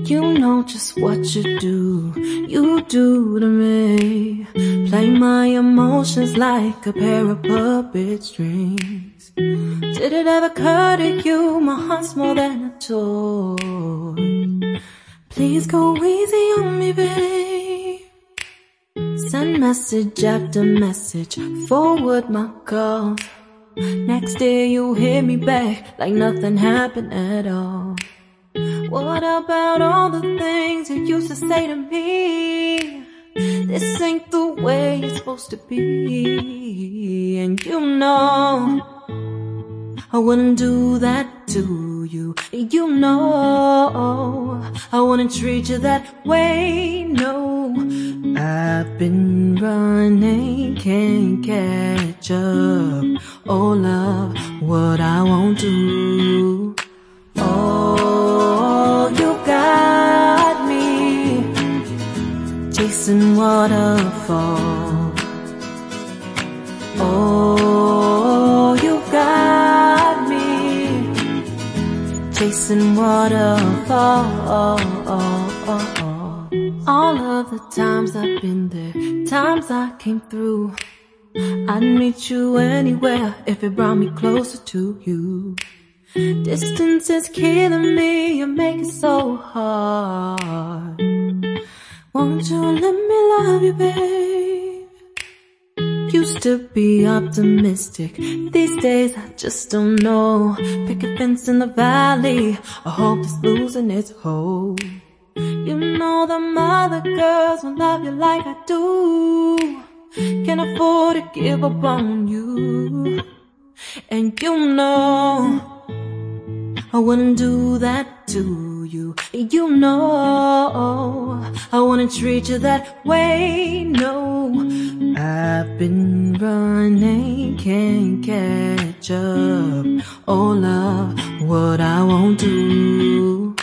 You know just what you do to me. Play my emotions like a pair of puppet strings. Did it ever occur to you my heart's more than a toy? Please go easy on me, babe. Send message after message, forward my calls. Next day you hit me back like nothing happened at all. What about all the things you used to say to me? This ain't the way it's supposed to be. And you know I wouldn't do that to you. You know I wouldn't treat you that way, no. I've been running, can't catch up. Oh love, what I won't do. Oh, you got me chasing waterfalls. Oh, you got me chasing waterfalls. All of the times I've been there, times I came through, I'd meet you anywhere if it brought me closer to you. Distance is killing me, you make it so hard. Won't you let me love you, babe? Used to be optimistic, these days I just don't know. Pick a fence in the valley, I hope it's losing its hold. You know them other girls won't love you like I do. Can't afford to give up on you. And you know I wouldn't do that to you. You know I wouldn't treat you that way, no. I've been running, can't catch up. Oh love, what I won't do.